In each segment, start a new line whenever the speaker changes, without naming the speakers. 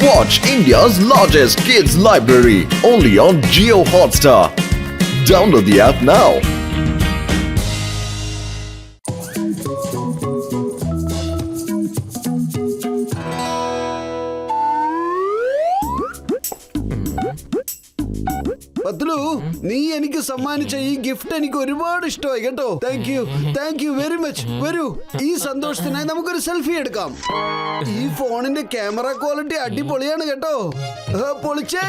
Watch India's largest kids library only on Jio Hotstar. Download the app now.
Patlu, നീ എനിക്ക് സമ്മാനിച്ച ഈ gift എനിക്ക് ഒരുപാട് ഇഷ്ടമായി കേട്ടോ. Thank you very much. വരൂ, ഈ സന്തോഷത്തിനായി നമുക്കൊരു സെൽഫി എടുക്കാം. ഈ ഫോണിന്റെ ക്യാമറ ക്വാളിറ്റി അടിപൊളിയാണ് കേട്ടോ. പൊളിച്ചേ,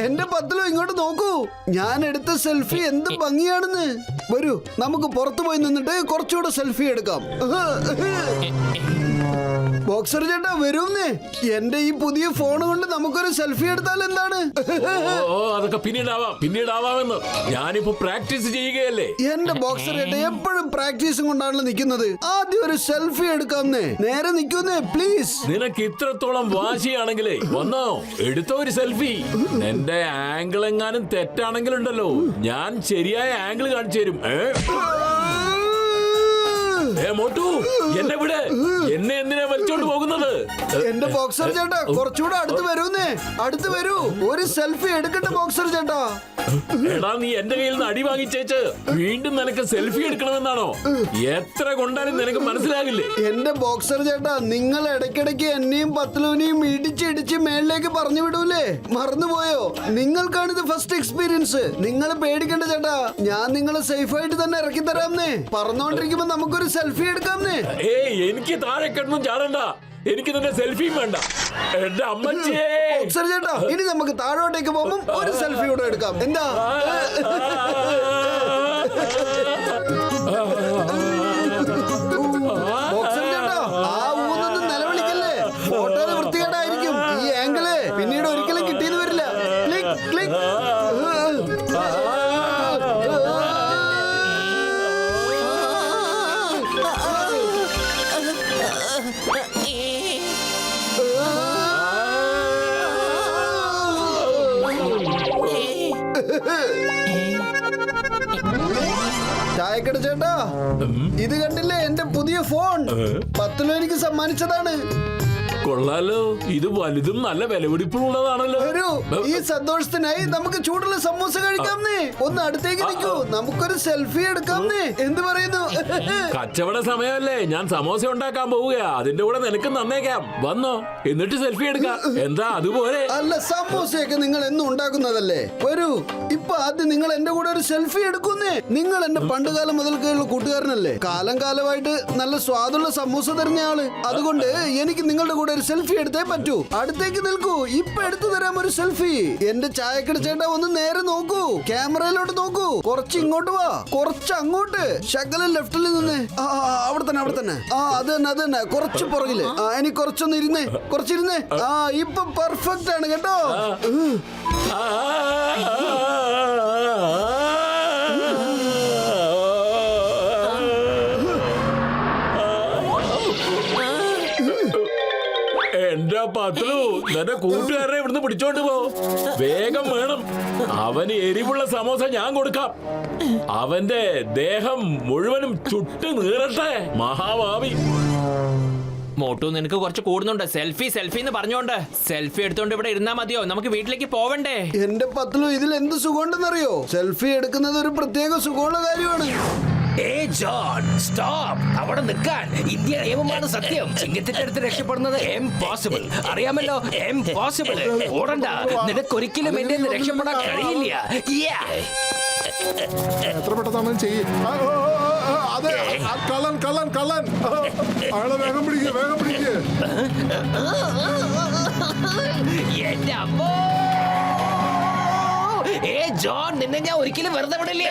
എന്റെ പത്ലു ഇങ്ങോട്ട് നോക്കൂ. ഞാൻ എടുത്ത സെൽഫി എന്ത് ഭംഗിയാണെന്ന്. വരൂ, നമുക്ക് പുറത്തു പോയി നിന്നിട്ട് കുറച്ചുകൂടെ സെൽഫി എടുക്കാം. ബോക്സർ ചേട്ടാ വരുന്നേ, എന്റെ ഈ പുതിയ ഫോൺ കൊണ്ട് നമുക്കൊരു സെൽഫി എടുത്താൽ എന്താണ്?
അതൊക്കെ പിന്നീടാവാമെന്ന് ഞാനിപ്പോ പ്രാക്ടീസ് ചെയ്യുകയല്ലേ.
എന്റെ ബോക്സർ ചേട്ടാ എപ്പോഴും പ്രാക്ടീസും കൊണ്ടാണല്ലോ നിൽക്കുന്നത്. ആദ്യം ഒരു സെൽഫി എടുക്കാമെന്നേ. നേരെ നിൽക്കുന്നേ പ്ലീസ്.
നിനക്ക് ഇത്രത്തോളം വാശിയാണെങ്കിലേ വന്നോ, എടുത്ത ഒരു സെൽഫി. എന്റെ ആംഗിൾ എങ്ങാനും തെറ്റാണെങ്കിലുണ്ടല്ലോ, ഞാൻ ശരിയായ ആംഗിൾ കാണിച്ചു തരും. മോട്ടു, എന്നെ വിടെ, എന്നെ എന്തിനാ വലിച്ചോണ്ട് പോകുന്നത്?
എന്റെ ബോക്സർ ചേട്ടാ കുറച്ചുകൂടെ അടുത്ത് വരൂ. ഒരു സെൽഫി എടുക്കട്ടെ ബോക്സർ ചേട്ടാ.
എടാ, നീ എന്റെ കയ്യിൽ നിന്ന് അടി വാങ്ങിച്ചേച്ച് വീണ്ടും നിനക്ക് സെൽഫി എടുക്കണമെന്നാണോ? എത്ര കൊണ്ടാലും നിനക്ക് മനസ്സിലാകില്ലേ?
എന്റെ ബോക്സർ ചേട്ടാ, നിങ്ങൾ ഇടയ്ക്കിടയ്ക്ക് എന്നെയും പത്ലുവിനെയും ഇടിച്ച് മേളിലേക്ക് പറഞ്ഞു വിടൂലേ? മറന്നുപോയോ? നിങ്ങൾക്കാണിത് ഫസ്റ്റ് എക്സ്പീരിയൻസ്. നിങ്ങൾ പേടിക്കണ്ട ചേട്ടാ, ഞാൻ നിങ്ങളെ സേഫ് ആയിട്ട് തന്നെ ഇറക്കി തരാമെന്നേ. പറന്നോണ്ടിരിക്കുമ്പോ നമുക്കൊരു സെൽഫി എടുക്കാമെന്നേ.
എനിക്ക് താഴെ കിടന്നും ചാടണ്ട, എനിക്ക് നിന്റെ സെൽഫിയും വേണ്ട. എന്റെ അമ്മച്ചിയേ.
ബോക്സർ ചേട്ടാ, ഇനി നമുക്ക് താഴോട്ടേക്ക് പോകുമ്പോൾ ഒരു സെൽഫി കൂടെ എടുക്കാം. എന്താ? ബോക്സർ ചേട്ടാ, ആ ഊന്നൊന്നും നിലവിളിക്കല്ലേ. ഫോട്ടോയിൽ വൃത്തികേടായിരിക്കും. ഈ ആംഗിള് പിന്നീട് ഒരിക്കലും കിട്ടിയെന്ന് വരില്ല. ക്ലിക്ക്. ചായക്കട ചേട്ടാ, ഇത് കണ്ടില്ലേ എന്റെ പുതിയ ഫോൺ? 10 രൂപ എനിക്ക് സമ്മാനിച്ചതാണ്.
കൊള്ളാലോ, ഇത് വലുതും നല്ല വിലപിടിപ്പുള്ളതാണല്ലോ.
വരൂ, ഈ സന്തോഷത്തിനായി നമുക്ക് ചൂടുള്ള സമൂസ കഴിക്കാമെന്നേ. ഒന്ന് അടുത്തേക്ക് നിൽക്കൂ, നമുക്കൊരു സെൽഫി എടുക്കാമെന്നേ. എന്ത് പറയുന്നു?
കച്ചവട സമയമല്ലേ, ഞാൻ സമോസ ഉണ്ടാക്കാൻ പോവുക. അതിന്റെ കൂടെ നിനക്ക് നന്നേക്കാം. വന്നോ, എന്നിട്ട് സെൽഫി എടുക്കാം. എന്താ അതുപോലെ?
അല്ല, സമോസയൊക്കെ നിങ്ങൾ എന്നും ഉണ്ടാക്കുന്നതല്ലേ. വരൂ, ഇപ്പൊ ആദ്യം നിങ്ങൾ എന്റെ കൂടെ ഒരു സെൽഫി എടുക്കുന്നേ. നിങ്ങൾ എന്റെ പണ്ടുകാലം മുതൽക്കുള്ള കൂട്ടുകാരനല്ലേ. കാലമായിട്ട് നല്ല സ്വാദുള്ള സമൂസ തരുന്ന ആള്. അതുകൊണ്ട് എനിക്ക് നിങ്ങളുടെ കൂടെ ഒരു സെൽഫി എടുത്തേ പറ്റൂ. അടുത്തേക്ക് നിൽക്കൂ, ഇപ്പൊ എടുത്തു തരാം ഒരു സെൽഫി. എന്റെ ചായക്കട ചേട്ടാ ഒന്ന് നേരെ നോക്കൂ, ക്യാമറയിലോട്ട് നോക്കൂ. കുറച്ച് ഇങ്ങോട്ട് വാ, കുറച്ച് അങ്ങോട്ട്. ശകലം ലെഫ്റ്റിൽ നിന്ന്. അവിടെ തന്നെ. അത് തന്നെ. കുറച്ച് പുറകില്. ഇനി കുറച്ചൊന്ന് കുറച്ചിരുന്നേ. ഇപ്പൊ പെർഫെക്റ്റ് ആണ് കേട്ടോ.
എന്റെ പത്ലു, നിന്റെ കൂട്ടുകാരനെ ഇവിടുന്ന് പിടിച്ചോണ്ട് പോ. വേഗം വേണം. അവന് എരിവുള്ള സമോസ ഞാൻ കൊടുക്കാം. അവന്റെ ദേഹം മുഴുവനും ചുട്ട് നീറട്ടെ. മഹാഭാവി.
മോട്ടു, നിനക്ക് കുറച്ച് കൂടുന്നുണ്ട്. സെൽഫി എന്ന് പറഞ്ഞോണ്ട് സെൽഫി എടുത്തോണ്ട് ഇവിടെ ഇരുന്നാ മതിയോ? നമുക്ക് വീട്ടിലേക്ക് പോവണ്ടേ?
എന്റെ പത്ലു, ഇതിൽ എന്ത് സുഖമുണ്ടെന്നറിയോ? സെൽഫി എടുക്കുന്നത് ഒരു പ്രത്യേക സുഖമുള്ള കാര്യമാണ്.
അവിടെ നിൽക്കാൻ. ഇന്ത്യ നിയമമാണ് സത്യം. ചിങ്ങത്തിന്റെ അടുത്ത് രക്ഷപ്പെടുന്നത് ഇംപോസിബിൾ. അറിയാമല്ലോ, ഇംപോസിബിൾ. ഓടണ്ട, നിനക്കൊരിക്കലും എന്റെ രക്ഷപ്പെടാൻ കഴിയില്ല.
എത്ര പെട്ടെന്ന് ചെയ്യും. അതെ, കള്ളൻ. അയാളെ വേഗം പിടിക്കുക.
എന്റെ അമ്മോ, ജോൺ, നിന്നെ ഞാൻ ഒരിക്കലും വെറുതെ വിടില്ല.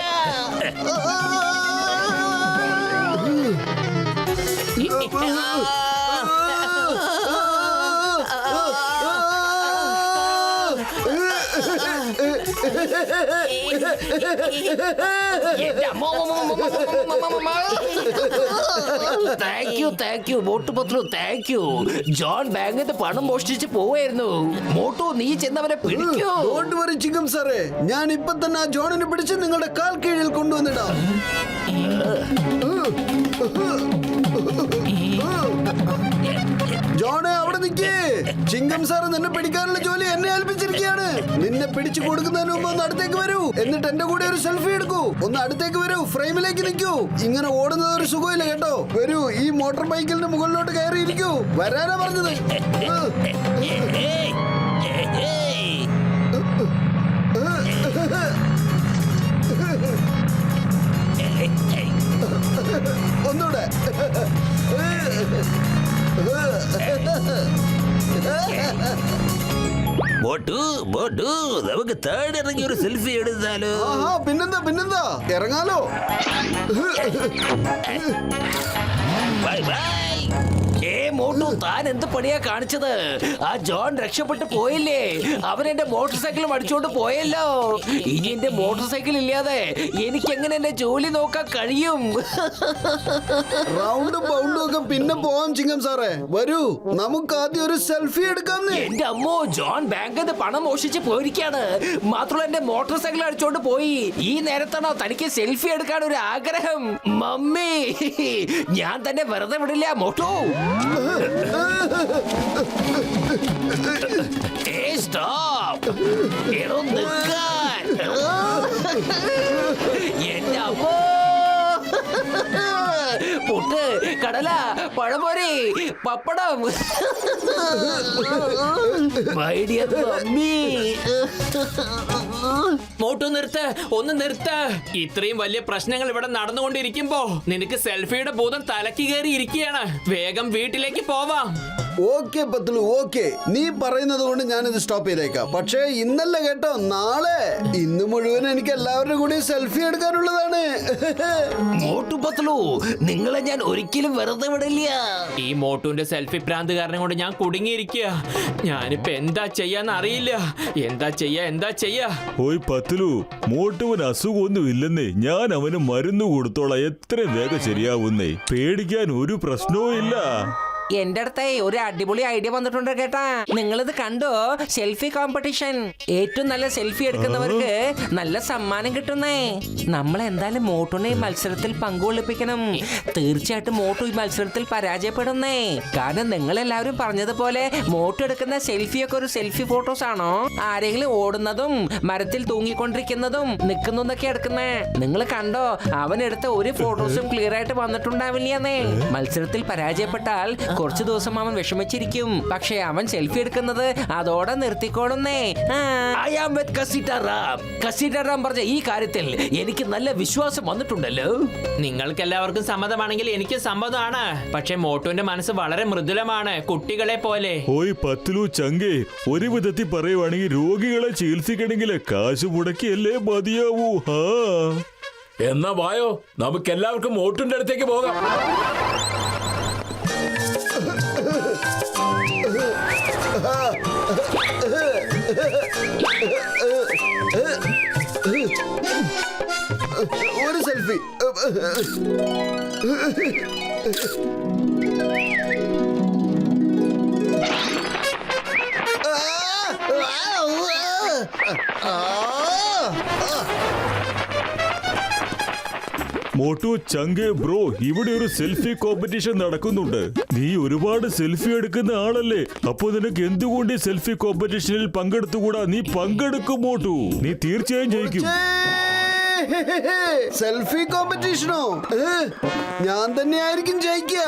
Thank you Motu Patlu, thank you. John ബാങ്കിൽ പണം മോഷ്ടിച്ച് പോവായിരുന്നു. മോട്ടു, നീ ചെന്നവരെ പിടിക്കൂ.
ഡോണ്ട് വറി ചിങ്കം സാറേ, ഞാൻ ഇപ്പൊ തന്നെ ആ ജോണിനെ പിടിച്ച് നിങ്ങളുടെ കാൽ കീഴിൽ കൊണ്ടുവന്നിടാം. ജോണെ അവിടെ നിൽക്കേ. ചിങ്കം സാർ നിന്നെ പിടിക്കാനുള്ള ജോലി എന്നെ ഏൽപ്പിച്ചിരിക്കുകയാണ്. നിന്നെ പിടിച്ചു കൊടുക്കുന്നതിന് മുമ്പ് ഒന്ന് അടുത്തേക്ക് വരൂ. എന്നിട്ട് എന്റെ കൂടെ ഒരു സെൽഫി എടുക്കൂ. ഒന്ന് അടുത്തേക്ക് വരൂ, ഫ്രെയിമിലേക്ക് നിൽക്കൂ. ഇങ്ങനെ ഓടുന്നത് ഒരു സുഖമില്ല കേട്ടോ. വരൂ, ഈ മോട്ടോർ ബൈക്കിന്റെ മുകളിലോട്ട് കയറിയിരിക്കൂ. വരാനാ പറഞ്ഞത്. ഒന്നൂടെ.
നമുക്ക് തേർഡ് ഇറങ്ങി ഒരു സെൽഫി എടുത്താലോ?
ആഹാ, പിന്നെന്താ ഇറങ്ങാലോ.
Bye bye. മോട്ടു, താൻ എന്ത് പണിയാ കാണിച്ചത്? ആ ജോൺ രക്ഷപ്പെട്ടു പോയില്ലേ? അവൻ എന്റെ മോട്ടോർ സൈക്കിളും അടിച്ചോണ്ട് പോയല്ലോ. ഇനി എന്റെ മോട്ടോർ സൈക്കിൾ ഇല്ലാതെ എനിക്ക് എങ്ങനെ എന്റെ ജോലി നോക്കാൻ കഴിയും?
റൗണ്ടും ബൗണ്ടും ഒക്കെ പിന്നെ പോവാം ചിങ്കം സാറേ. വരൂ, നമുക്ക് ആദ്യം ഒരു സെൽഫി എടുക്കാന്ന്.
എന്റെ അമ്മോ, ജോൺ ബാങ്കിൽ നിന്ന് പണം മോഷിച്ച് പോയിരിക്കാണ്. മാത്രമല്ല എന്റെ മോട്ടോർ സൈക്കിൾ അടിച്ചോണ്ട് പോയി. ഈ നേരത്താണോ തനിക്ക് സെൽഫി എടുക്കാൻ ഒരു ആഗ്രഹം? മമ്മി, ഞാൻ തന്നെ വെറുതെ വിടില്ല മോട്ടു. സ്റ്റോപ്പ്. എന്റെ അമ്മോ, പുട്ട്, കടല, പഴംപൊരി, പപ്പടം. My dear mummy.
മോട്ടു നിർത്ത്, ഒന്ന് നിർത്ത്. ഇത്രയും വലിയ പ്രശ്നങ്ങൾ ഇവിടെ നടന്നുകൊണ്ടിരിക്കുമ്പോ നിനക്ക് സെൽഫിയുടെ ഭൂതം തലക്ക് കയറി ഇരിക്കുകയാണ്. വേഗം വീട്ടിലേക്ക് പോവാം.
ഓക്കെ പത്തുലു, ഓക്കെ. നീ പറയുന്നത് കൊണ്ട് ഞാനിത് സ്റ്റോപ്പ് ചെയ്തേക്കാം. പക്ഷേ ഇന്നല്ല കേട്ടോ, നാളെ. ഇന്ന് മുഴുവൻ എനിക്ക് എല്ലാവരുടെ കൂടി സെൽഫി എടുക്കാനുള്ളതാണ്.
മോട്ടു പത്ലു, നിങ്ങളെ ഞാൻ ഒരിക്കലും വെറുതെ വിടില്ല.
ഈ മോട്ടുവിന്റെ സെൽഫി ഭ്രാന്ത് കാരണം കൊണ്ട് ഞാൻ കുടുങ്ങിയിരിക്കുക. ഞാനിപ്പോ എന്താ ചെയ്യാന്ന് അറിയില്ല. എന്താ ചെയ്യാ?
ഓയ് പത്ലു, മോട്ടുവിന് അസുഖമൊന്നും ഇല്ലെന്നേ. ഞാൻ അവന് മരുന്ന് കൊടുത്തോളാം. എത്രയും വേഗം ശരിയാവുന്നേ. പേടിക്കാൻ ഒരു പ്രശ്നവും ഇല്ല.
എന്റെ അടുത്തേ ഒരു അടിപൊളി ഐഡിയ വന്നിട്ടുണ്ട് കേട്ടാ. നിങ്ങളിത് കണ്ടോ? Selfie competition. ഏറ്റവും നല്ല സെൽഫി എടുക്കുന്നവർക്ക് നല്ല സമ്മാനം കിട്ടുന്നേ. നമ്മൾ എന്തായാലും മോട്ടുവിനെ ഈ മത്സരത്തിൽ പങ്കുകൊള്ളിപ്പിക്കണം. തീർച്ചയായിട്ടും മോട്ടു ഈ മത്സരത്തിൽ പരാജയപ്പെടുന്നേ. കാരണം നിങ്ങൾ എല്ലാവരും പറഞ്ഞതുപോലെ മോട്ടു എടുക്കുന്ന സെൽഫിയൊക്കെ ഒരു സെൽഫി ഫോട്ടോസ് ആണോ? ആരെങ്കിലും ഓടുന്നതും മരത്തിൽ തൂങ്ങിക്കൊണ്ടിരിക്കുന്നതും നിൽക്കുന്നതൊക്കെ എടുക്കുന്നേ. നിങ്ങൾ കണ്ടോ? അവൻ എടുത്ത ഒരു ഫോട്ടോസും ക്ലിയർ ആയിട്ട് വന്നിട്ടുണ്ടാവില്ലേ. മത്സരത്തിൽ പരാജയപ്പെട്ടാൽ കുറച്ചു ദിവസം അവൻ വിഷമിച്ചിരിക്കും. പക്ഷെ അവൻ സെൽഫി എടുക്കുന്നത് അതോടെ നിർത്തിക്കോളുന്നേ. കസീറ്റാറാം പറഞ്ഞ ഈ കാര്യത്തിൽ എനിക്ക് നല്ല വിശ്വാസം വന്നിട്ടുണ്ടല്ലോ.
നിങ്ങൾക്ക് എല്ലാവർക്കും സമ്മതമാണെങ്കിൽ എനിക്ക് സമ്മതമാണ്. പക്ഷെ മോട്ടുവിന്റെ മനസ്സ് വളരെ മൃദുലമാണ്, കുട്ടികളെ പോലെ.
ഓയ് പത്ലു ചങ്കേ, ഒരു വിധത്തിൽ പറയുവാണെങ്കിൽ രോഗികളെ ചികിത്സിക്കണമെങ്കിൽ കാശ് മുടക്കിയല്ലേ മതിയാവൂ.
എന്നാ വായോ, നമുക്ക് എല്ലാവർക്കും മോട്ടുവിന്റെ അടുത്തേക്ക് പോകാം.
ഒരു സെൽഫി.
മോട്ടു ചങ്കേ ബ്രോ, ഇവിടെ ഒരു സെൽഫി കോമ്പറ്റീഷൻ നടക്കുന്നുണ്ട്. നീ ഒരുപാട് സെൽഫി എടുക്കുന്ന ആളല്ലേ. അപ്പൊ നിനക്ക് എന്തുകൊണ്ട് ഈ സെൽഫി കോമ്പറ്റീഷനിൽ പങ്കെടുത്തുകൂടാ? നീ പങ്കെടുക്കും മോട്ടു. നീ തീർച്ചയായും ജയിക്കും.
സെൽഫി കോമ്പറ്റീഷനോ? ഞാൻ തന്നെയായിരിക്കും ജയിക്കുക.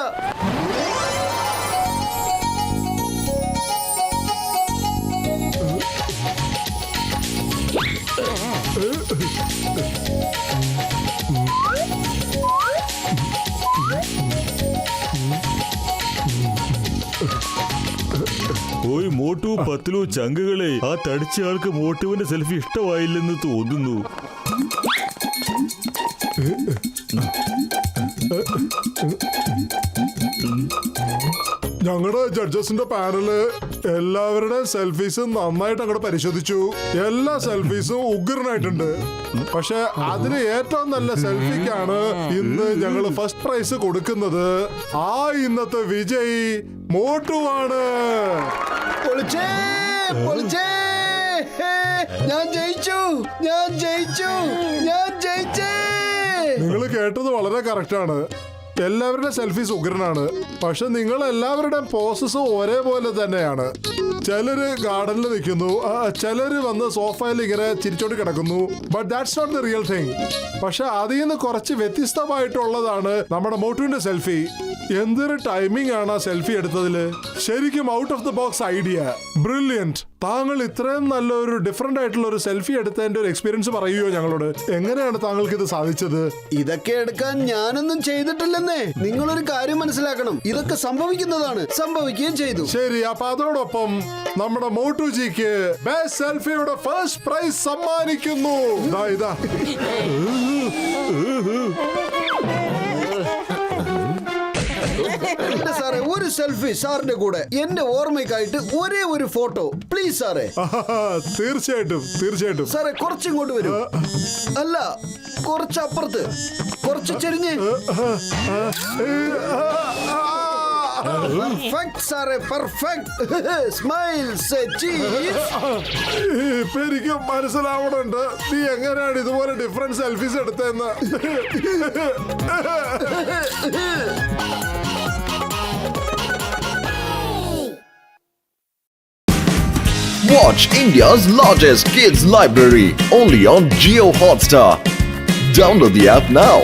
ഓയ് മോട്ടു പത്ലു ചങ്കുകളെ, ആ തടിച്ച ആൾക്ക് മോട്ടുവിന്റെ സെൽഫി ഇഷ്ടമായില്ലെന്ന് തോന്നുന്നു.
ഞങ്ങളുടെ ജഡ്ജസിന്റെ പാനല് എല്ലാവരുടെ സെൽഫീസും നന്നായിട്ട് അങ്ങോട്ട് പരിശോധിച്ചു. എല്ലാ സെൽഫീസും ഉഗ്രനായിട്ടുണ്ട്. പക്ഷെ അതിന് ഏറ്റവും നല്ല സെൽഫിക്കാണ് ഇന്ന് ഞങ്ങൾ ഫസ്റ്റ് പ്രൈസ് കൊടുക്കുന്നത്. ആ ഇന്നത്തെ വിജയി മോട്ടുവാണ്.
പൊളിച്ചേ, പൊളിച്ചേ. ഞാൻ ജയിച്ചു.
നിങ്ങൾ കേട്ടത് വളരെ കറക്റ്റാണ്. എല്ലാവരുടെ സെൽഫീസ് ഉഗ്രനാണ്. പക്ഷെ നിങ്ങൾ എല്ലാവരുടെയും പോസസ് ഒരേപോലെ തന്നെയാണ്. ചിലര് ഗാർഡനിൽ നിൽക്കുന്നു, ചിലര് വന്ന് സോഫയിൽ ഇങ്ങനെ ചിരിച്ചോണ്ട് കിടക്കുന്നു. But that's not the real thing. പക്ഷെ അതിൽ നിന്ന് കുറച്ച് വ്യത്യസ്തമായിട്ടുള്ളതാണ് നമ്മുടെ മോട്ടുവിന്റെ സെൽഫി. എന്തൊരു ടൈമിംഗ് ആണ് ആ സെൽഫി എടുത്തതില്. ശരിക്കും out of the box idea, brilliant. താങ്കൾ ഇത്രയും നല്ലൊരു ഡിഫറെന്റ് ആയിട്ടുള്ള ഒരു സെൽഫി എടുത്തതിന്റെ ഒരു എക്സ്പീരിയൻസ് പറയുകയോ ഞങ്ങളോട്? എങ്ങനെയാണ് താങ്കൾക്ക് ഇത് സാധിച്ചത്?
ഇതൊക്കെ എടുക്കാൻ ഞാനൊന്നും ചെയ്തിട്ടില്ലെന്നേ. നിങ്ങളൊരു കാര്യം മനസ്സിലാക്കണം, ഇതൊക്കെ സംഭവിക്കുന്നതാണ്, സംഭവിക്കുകയും ചെയ്തു.
ശരി, അപ്പൊ അതോടൊപ്പം നമ്മുടെ മോട്ടുജിക്ക് ബെസ്റ്റ് സെൽഫിയുടെ ഫസ്റ്റ് പ്രൈസ് സമ്മാനിക്കുന്നു. ഇതാ
എന്റെ സാറേ, ഒരു സെൽഫി സാറിന്റെ കൂടെ എന്റെ ഓർമ്മയ്ക്കായിട്ട് ഒരേ ഒരു ഫോട്ടോ പ്ലീസ് സാറേ.
തീർച്ചയായിട്ടും തീർച്ചയായിട്ടും.
സാറേ കുറച്ചിങ്ങോട്ട് വരൂ. അല്ല, കുറച്ച് അപ്പുറത്ത്, കുറച്ച് ചെരിഞ്ഞ്. പെർഫെക്റ്റ് സാറേ, പെർഫെക്റ്റ്. Smile, say cheese.
ഇപ്പൊ എനിക്ക് മനസ്സിലാവണുണ്ട് നീ എങ്ങനെയാണ് ഇതുപോലെ ഡിഫറെന്റ് സെൽഫീസ് എടുത്തതെന്ന്.
Watch India's largest kids library only on Geo Hotstar. Download the app now.